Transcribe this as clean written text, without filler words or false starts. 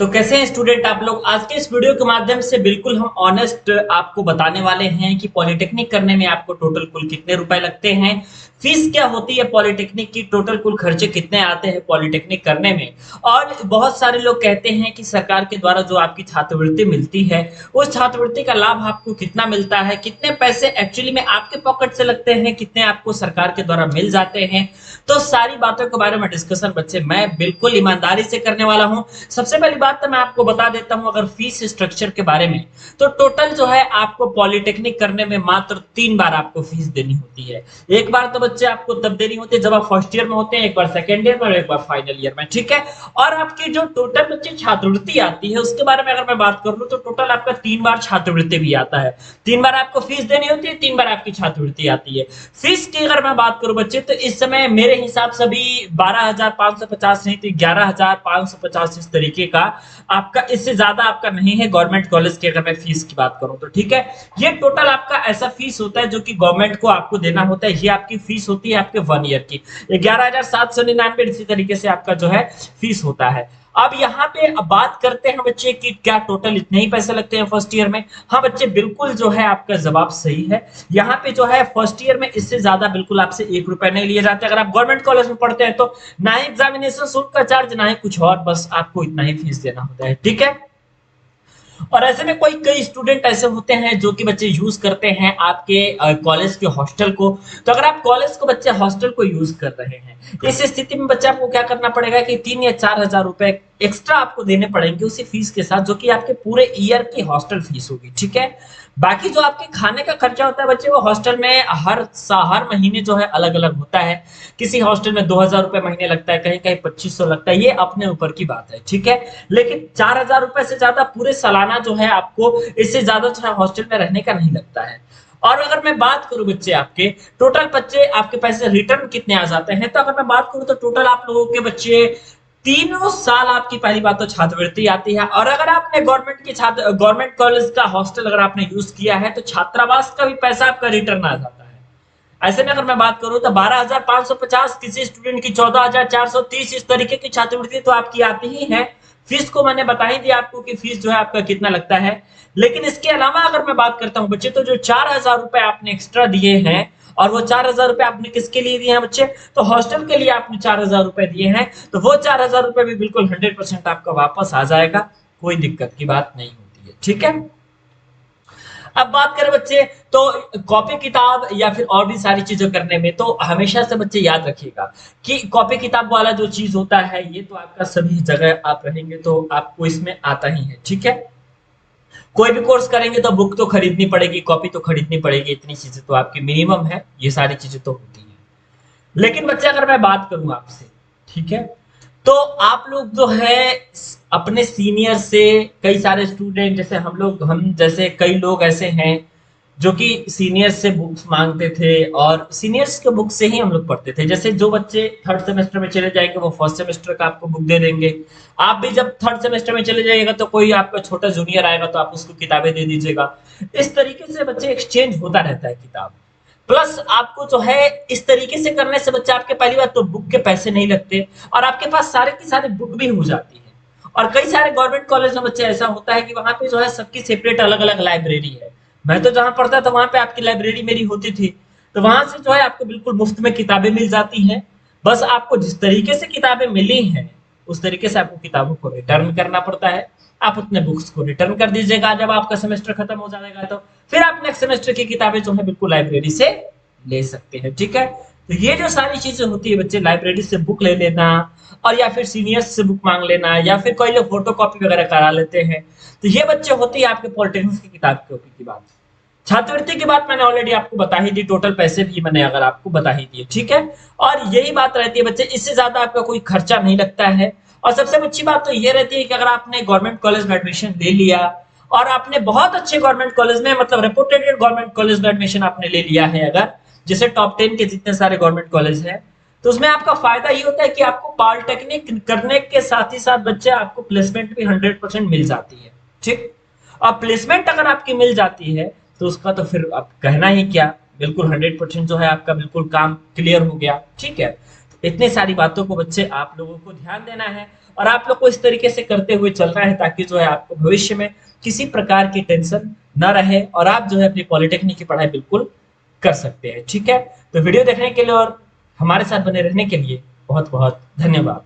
तो कैसे हैं स्टूडेंट आप लोग। आज के इस वीडियो के माध्यम से बिल्कुल हम ऑनेस्ट आपको बताने वाले हैं कि पॉलिटेक्निक करने में आपको टोटल कुल कितने रुपए लगते हैं, फीस क्या होती है पॉलिटेक्निक की, टोटल कुल खर्चे कितने आते हैं पॉलिटेक्निक करने में। और बहुत सारे लोग कहते हैं कि सरकार के द्वारा जो आपकी छात्रवृत्ति मिलती है उस छात्रवृत्ति का लाभ आपको कितना मिलता है, कितने पैसे एक्चुअली में आपके पॉकेट से लगते हैं, कितने आपको सरकार के द्वारा मिल जाते हैं। तो सारी बातों के बारे में डिस्कशन बच्चे मैं बिल्कुल ईमानदारी से करने वाला हूं। सबसे पहली बात तो मैं आपको बता देता हूं अगर फीस स्ट्रक्चर के बारे में, तो टोटल जो है आपको पॉलिटेक्निक करने में मात्र 3 बार आपको फीस देनी होती है। एक बार तो बच्चे आपको तब देनी होती है जब आप फर्स्ट ईयर में होते हैं, एक बार सेकेंड ईयर में और एक बार फाइनल ईयर में, ठीक है। और आपकी जो टोटल बच्चे छात्रवृत्ति आती है उसके बारे में अगर मैं बात कर लूं तो टोटल आपका 3 बार छात्रवृत्ति भी आता है। 3 बार आपको फीस देनी होती है, 3 बार आपकी छात्रवृत्ति आती है। फीस की अगर मैं बात करूं बच्चे तो इस समय मेरे हिसाब से भी 12,550 नहीं तो 11,550 इस तरीके का आपका, इससे ज्यादा आपका नहीं है गवर्नमेंट कॉलेज की अगर मैं फीस की बात करूं तो, ठीक है। ये टोटल आपका ऐसा फीस होता है जो कि गवर्नमेंट को आपको देना होता है। ये आपकी फीस होती है आपके 1 ईयर की 11,799 इसी तरीके से आपका जो है फीस होता है। अब यहाँ पे अब बात करते हैं बच्चे कि क्या टोटल इतने ही पैसे लगते हैं फर्स्ट ईयर में। हाँ बच्चे बिल्कुल जो है आपका जवाब सही है। यहाँ पे जो है फर्स्ट ईयर में इससे ज्यादा बिल्कुल आपसे 1 रुपए नहीं लिए जाते। अगर आप गवर्नमेंट कॉलेज में पढ़ते हैं तो ना ही एग्जामिनेशन शुल्क का चार्ज ना ही कुछ और, बस आपको इतना ही फीस देना होता है, ठीक है। और ऐसे में कोई कई स्टूडेंट ऐसे होते हैं जो कि बच्चे यूज करते हैं आपके कॉलेज के हॉस्टल को। तो अगर आप कॉलेज को बच्चे हॉस्टल को यूज कर रहे हैं, इस स्थिति में बच्चे आपको क्या करना पड़ेगा कि 3 या 4 हजार रुपए एक्स्ट्रा आपको देने पड़ेंगे उसी फीस के साथ, जो कि आपके पूरे ईयर की हॉस्टल फीस होगी, ठीक है। बाकी जो आपके खाने का खर्चा होता है बच्चे वो हॉस्टल में हर महीने जो है अलग अलग होता है। किसी हॉस्टल में 2,000 रुपए महीने लगता है, कहीं कहीं 2,500 लगता है, ये अपने ऊपर की बात है, ठीक है। लेकिन 4,000 रुपए से ज्यादा पूरे सालाना जो है आपको इससे ज्यादा जो है हॉस्टल में रहने का नहीं लगता है। और अगर मैं बात करूं बच्चे आपके टोटल बच्चे आपके पैसे रिटर्न कितने आ जाते हैं, तो अगर मैं बात करूं तो टोटल आप लोगों के बच्चे तीनों साल आपकी पहली बात तो छात्रवृत्ति आती है। और अगर आपने गवर्नमेंट कॉलेज का हॉस्टल अगर आपने यूज किया है तो छात्रावास का भी पैसा आपका रिटर्न आ जाता है। ऐसे में अगर मैं बात करूं तो 12,550 किसी स्टूडेंट की 14,430 इस तरीके की छात्रवृत्ति तो आपकी आती ही है। फीस को मैंने बता ही दिया आपको कि फीस जो है आपका कितना लगता है। लेकिन इसके अलावा अगर मैं बात करता हूं बच्चे तो जो 4,000 रुपए आपने एक्स्ट्रा दिए हैं, और वो 4,000 रुपए आपने किसके लिए दिए हैं बच्चे, तो हॉस्टल के लिए आपने 4,000 रुपए दिए हैं, तो वो 4,000 रुपए भी बिल्कुल 100% आपका वापस आ जाएगा, कोई दिक्कत की बात नहीं होती है, ठीक है। अब बात करें बच्चे तो कॉपी किताब या फिर और भी सारी चीजें करने में तो हमेशा से बच्चे याद रखिएगा कि कॉपी किताब वाला जो चीज होता है ये तो आपका सभी जगह आप रहेंगे तो आपको इसमें आता ही है, ठीक है। कोई भी कोर्स करेंगे तो बुक तो खरीदनी पड़ेगी, कॉपी तो खरीदनी पड़ेगी, इतनी चीजें तो आपकी मिनिमम है, ये सारी चीजें तो होती है। लेकिन बच्चे अगर मैं बात करूं आपसे, ठीक है, तो आप लोग जो है अपने सीनियर से, कई सारे स्टूडेंट जैसे हम जैसे कई लोग ऐसे हैं जो कि सीनियर्स से बुक्स मांगते थे और सीनियर्स के बुक से ही हम लोग पढ़ते थे। जैसे जो बच्चे थर्ड सेमेस्टर में चले जाएंगे वो फर्स्ट सेमेस्टर का आपको बुक दे देंगे। आप भी जब थर्ड सेमेस्टर में चले जाइएगा तो कोई आपका छोटा जूनियर आएगा तो आप उसको किताबें दे दीजिएगा। इस तरीके से बच्चे एक्सचेंज होता रहता है किताब। प्लस आपको जो है इस तरीके से करने से बच्चे आपके पहली बात तो बुक के पैसे नहीं लगते और आपके पास सारे की सारे बुक भी हो जाती है। और कई सारे गवर्नमेंट कॉलेज में बच्चे ऐसा होता है कि वहां पे जो है सबकी सेपरेट अलग अलग लाइब्रेरी है। मैं तो जहां पढ़ता था वहां पे आपकी लाइब्रेरी मेरी होती थी, तो वहां से जो है आपको बिल्कुल मुफ्त में किताबें मिल जाती हैं। बस आपको जिस तरीके से किताबें मिली हैं उस तरीके से आपको किताबों को रिटर्न करना पड़ता है। आप अपने बुक्स को रिटर्न कर दीजिएगा जब आपका सेमेस्टर खत्म हो जाएगा, तो फिर आप नेक्स्ट सेमेस्टर की किताबें जो है बिल्कुल लाइब्रेरी से ले सकते हैं, ठीक है। तो ये जो सारी चीजें होती है बच्चे, लाइब्रेरी से बुक ले लेना और या फिर सीनियर्स से बुक मांग लेना या फिर कोई लोग फोटो कॉपी वगैरह करा लेते हैं, तो ये बच्चे होती है आपके पॉलिटेक्निक की किताब कॉपी की बात। छात्रवृत्ति की बात मैंने ऑलरेडी आपको बता ही दी, टोटल पैसे भी मैंने अगर आपको बता ही दिए, ठीक है। और यही बात रहती है बच्चे, इससे ज्यादा आपका कोई खर्चा नहीं लगता है। और सबसे अच्छी बात तो ये रहती है कि अगर आपने गवर्नमेंट कॉलेज में एडमिशन ले लिया और आपने बहुत अच्छे गवर्नमेंट कॉलेज में मतलब रेपुटेड गवर्नमेंट कॉलेज में एडमिशन आपने ले लिया है, अगर जैसे टॉप 10 के जितने सारे गवर्नमेंट कॉलेज हैं, तो उसमें आपका फायदा ये होता है कि आपको पॉलिटेक्निक करने के साथ ही साथ बच्चे आपको प्लेसमेंट भी 100% मिल जाती है, ठीक। और प्लेसमेंट अगर आपकी मिल जाती है तो उसका तो फिर आप कहना ही क्या, बिल्कुल 100% जो है आपका बिल्कुल काम क्लियर हो गया, ठीक है। तो इतनी सारी बातों को बच्चे आप लोगों को ध्यान देना है और आप लोग को इस तरीके से करते हुए चलना है ताकि जो है आपको भविष्य में किसी प्रकार की टेंशन ना रहे और आप जो है अपनी पॉलिटेक्निक की पढ़ाई बिल्कुल कर सकते हैं। ठीक है, तो वीडियो देखने के लिए और हमारे साथ बने रहने के लिए बहुत बहुत धन्यवाद।